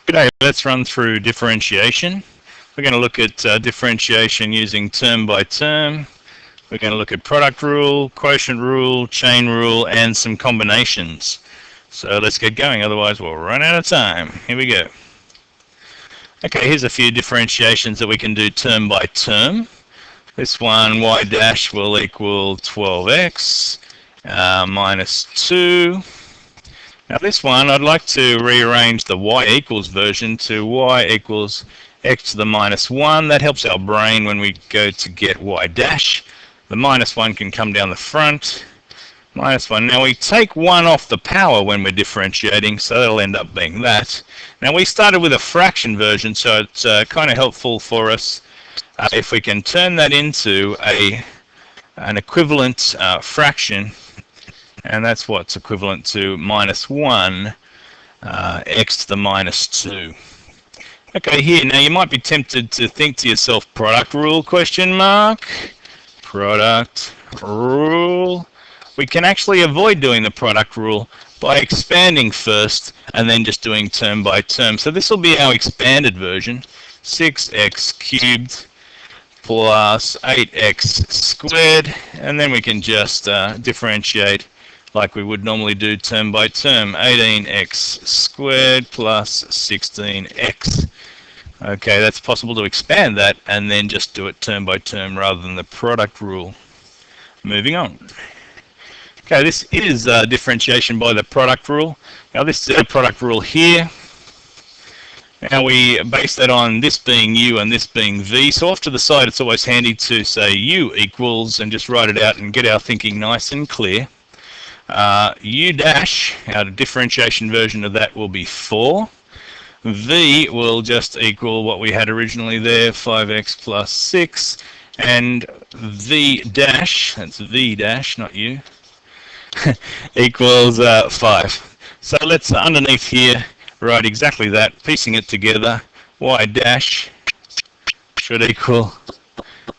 G'day, let's run through differentiation. We're going to look at differentiation using term by term. We're going to look at product rule, quotient rule, chain rule, and some combinations. So let's get going, otherwise we'll run out of time. Here we go. Okay, here's a few differentiations that we can do term by term. This one, y dash will equal 12x minus 2. Now this one, I'd like to rearrange the y equals version to y equals x to the minus 1. That helps our brain when we go to get y dash. The minus 1 can come down the front. Minus 1. Now we take 1 off the power when we're differentiating, so that'll end up being that. Now we started with a fraction version, so it's kind of helpful for us if we can turn that into an equivalent fraction. And that's what's equivalent to minus 1 x to the minus 2. Okay, here, now you might be tempted to think to yourself, product rule, question mark? Product rule. We can actually avoid doing the product rule by expanding first and then just doing term by term. So this will be our expanded version, 6x cubed plus 8x squared, and then we can just differentiate like we would normally do term by term, 18x squared plus 16x. Okay, that's possible to expand that and then just do it term by term rather than the product rule. Moving on. Okay, this is differentiation by the product rule. Now this is the product rule here. Now we base that on this being u and this being v. So off to the side it's always handy to say u equals and just write it out and get our thinking nice and clear. U dash, our differentiation version of that will be 4. V will just equal what we had originally there, 5x plus 6. And V dash, that's V dash, not U, equals 5. So let's, underneath here, write exactly that, piecing it together. Y dash should equal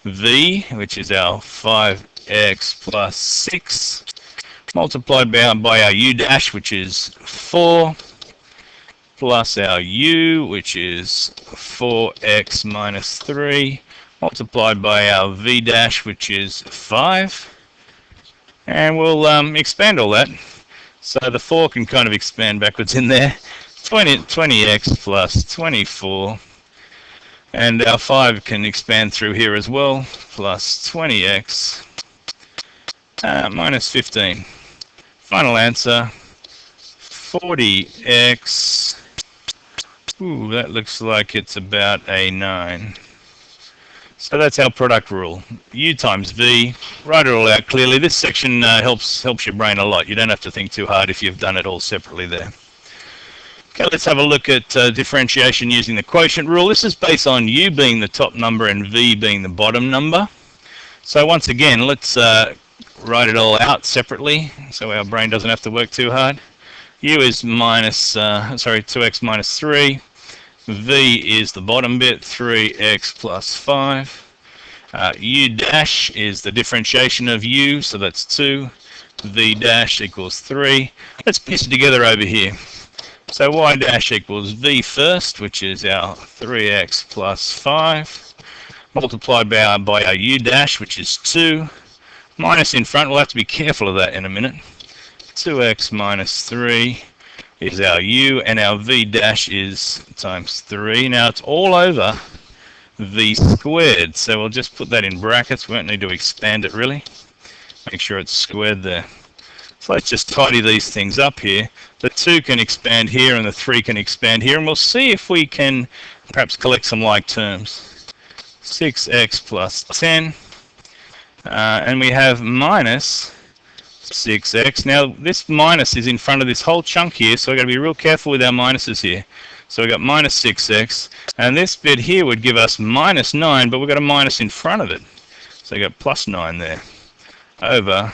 V, which is our 5x plus 6. Multiplied by our u dash, which is 4, plus our u, which is 4x minus 3, multiplied by our v dash, which is 5. And we'll expand all that. So the 4 can kind of expand backwards in there. 20x plus 24. And our 5 can expand through here as well, plus 20x minus 15. Final answer, 40x. Ooh, that looks like it's about a 9. So that's our product rule. U times V. Write it all out clearly. This section helps your brain a lot. You don't have to think too hard if you've done it all separately there. Okay, let's have a look at differentiation using the quotient rule. This is based on U being the top number and V being the bottom number. So once again, let's write it all out separately so our brain doesn't have to work too hard. U is 2x minus 3. V is the bottom bit, 3x plus 5. U dash is the differentiation of U, so that's 2. V dash equals 3. Let's piece it together over here. So y dash equals V first, which is our 3x plus 5, multiplied by our U dash, which is 2. Minus in front, we'll have to be careful of that in a minute. 2x minus 3 is our u, and our v dash is times 3. Now it's all over v squared, so we'll just put that in brackets. We won't need to expand it really. Make sure it's squared there. So let's just tidy these things up here. The 2 can expand here and the 3 can expand here, and we'll see if we can perhaps collect some like terms. 6x plus 10. And we have minus 6x. Now this minus is in front of this whole chunk here, so we've got to be real careful with our minuses here. So we've got minus 6x, and this bit here would give us minus 9, but we've got a minus in front of it. So we've got plus 9 there, over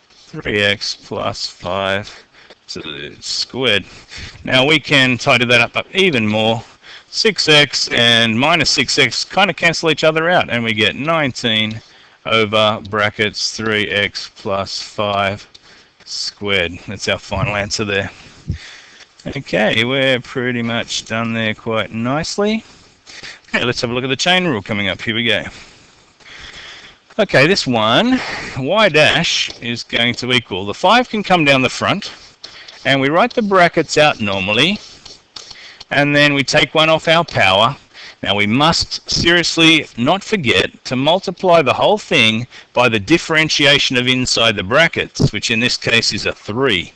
3x plus 5 squared. Now we can tidy that up even more. 6x and minus 6x kind of cancel each other out, and we get 19 over brackets 3x plus 5 squared. That's our final answer there. Okay, we're pretty much done there quite nicely. Okay, let's have a look at the chain rule coming up. Here we go. Okay, this one, y dash is going to equal, the 5 can come down the front, and we write the brackets out normally, and then we take one off our power. Now we must seriously not forget to multiply the whole thing by the differentiation of inside the brackets, which in this case is a 3.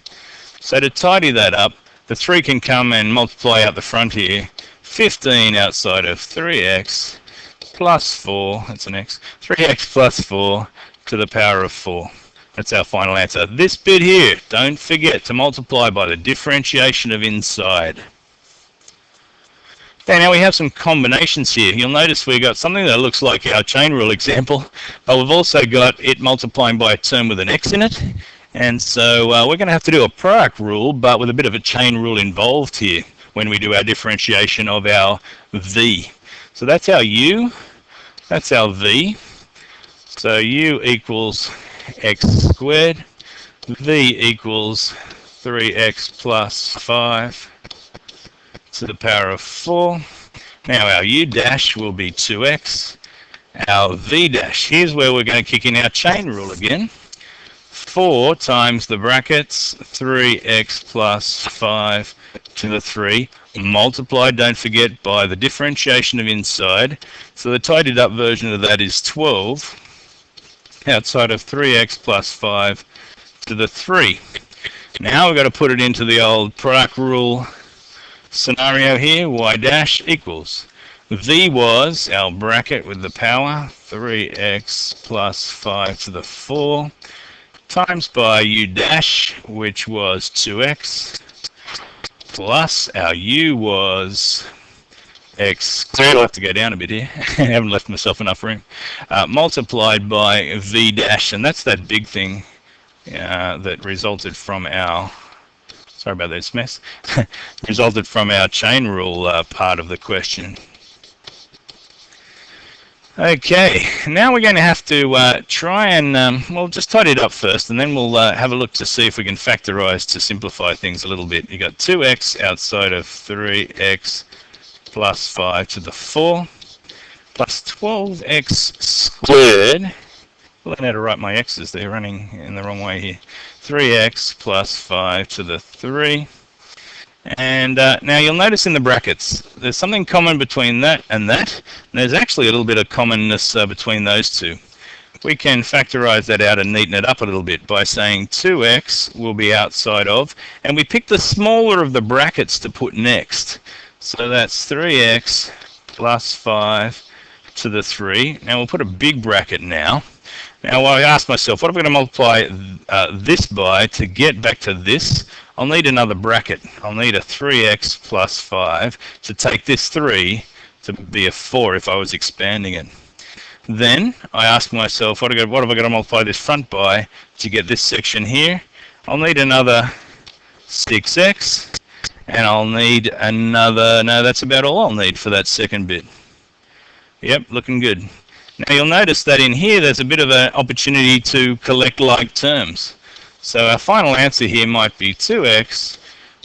So to tidy that up, the 3 can come and multiply out the front here. 15 outside of 3x plus 4, that's an x, 3x plus 4 to the power of 4. That's our final answer. This bit here, don't forget to multiply by the differentiation of inside. Okay, now we have some combinations here. You'll notice we got something that looks like our chain rule example, but we've also got it multiplying by a term with an x in it. And so we're going to have to do a product rule, but with a bit of a chain rule involved here when we do our differentiation of our v. So that's our u, that's our v. So u equals x squared, v equals 3x plus 5 to the power of 4. Now our u dash will be 2x. Our v dash, here's where we're going to kick in our chain rule again. 4 times the brackets, 3x plus 5 to the 3, multiplied, don't forget, by the differentiation of inside. So the tidied up version of that is 12 outside of 3x plus 5 to the 3. Now we've got to put it into the old product rule scenario here. Y dash equals, v was our bracket with the power, 3x plus 5 to the 4, times by u dash, which was 2x, plus our u was x squared. I'll have to go down a bit here. I haven't left myself enough room. Multiplied by v dash, and that's that big thing that resulted from our, sorry about this mess, resulted from our chain rule part of the question. Okay, now we're going to have to try and, well, just tidy it up first, and then we'll have a look to see if we can factorize to simplify things a little bit. You got 2x outside of 3x plus 5 to the 4, plus 12x squared. Well, I know to write my x's, they're running in the wrong way here. 3x plus 5 to the 3. And now you'll notice in the brackets, there's something common between that. And there's actually a little bit of commonness between those two. We can factorize that out and neaten it up a little bit by saying 2x will be outside of, and we pick the smaller of the brackets to put next. So that's 3x plus 5 to the 3. Now we'll put a big bracket now. Now I ask myself, what am I going to multiply this by to get back to this? I'll need another bracket. I'll need a 3x plus 5 to take this 3 to be a 4 if I was expanding it. Then I ask myself, what have I got to multiply this front by to get this section here? I'll need another 6x, and I'll need another, no, that's about all I'll need for that second bit. Yep, looking good. Now you'll notice that in here there's a bit of an opportunity to collect like terms. So our final answer here might be 2x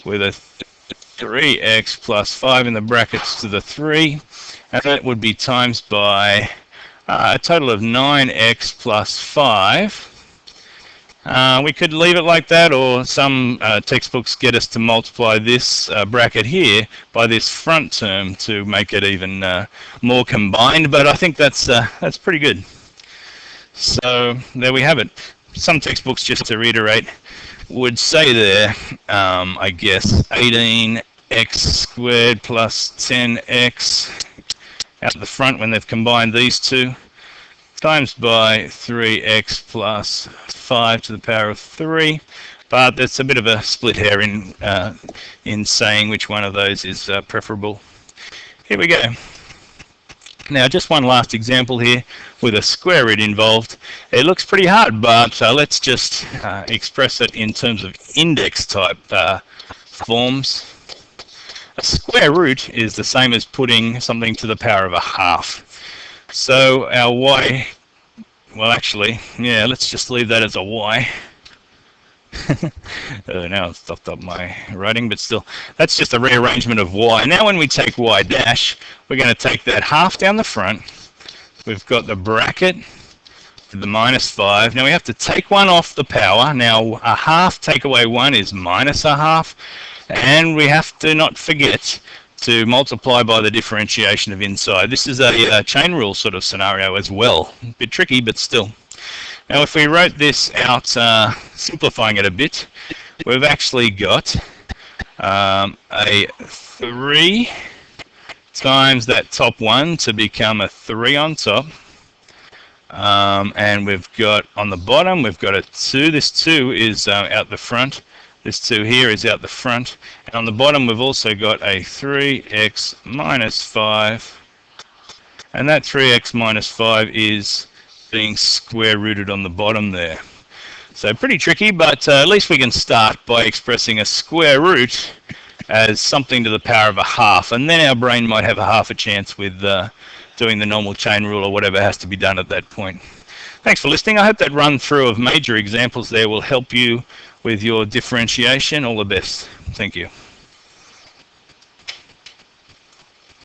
with a 3x plus 5 in the brackets to the 3, and that would be times by a total of 9x plus 5. We could leave it like that, or some textbooks get us to multiply this bracket here by this front term to make it even more combined, but I think that's pretty good. So there we have it. Some textbooks, just to reiterate, would say there, I guess, 18x squared plus 10x out the front when they've combined these two, times by 3x plus 5 to the power of 3. But there's a bit of a split hair in saying which one of those is preferable. Here we go. Now, just one last example here with a square root involved. It looks pretty hard, but let's just express it in terms of index type forms. A square root is the same as putting something to the power of a half. So our y, well actually, yeah, let's just leave that as a y. Now I've stopped up my writing, but still, that's just a rearrangement of y. Now when we take y dash, we're going to take that half down the front. We've got the bracket for the -5. Now we have to take one off the power. Now a half take away 1 is minus a half. And we have to not forget to multiply by the differentiation of inside. This is a chain rule sort of scenario as well. A bit tricky, but still. Now if we wrote this out, simplifying it a bit, we've actually got a 3 times that top 1 to become a 3 on top. And we've got on the bottom, we've got a 2. This 2 is out the front. This 2 here is out the front. And on the bottom, we've also got a 3x minus 5. And that 3x minus 5 is being square rooted on the bottom there. So pretty tricky, but at least we can start by expressing a square root as something to the power of a half. And then our brain might have a half a chance with doing the normal chain rule or whatever has to be done at that point. Thanks for listening. I hope that run through of major examples there will help you with your differentiation. All the best. Thank you.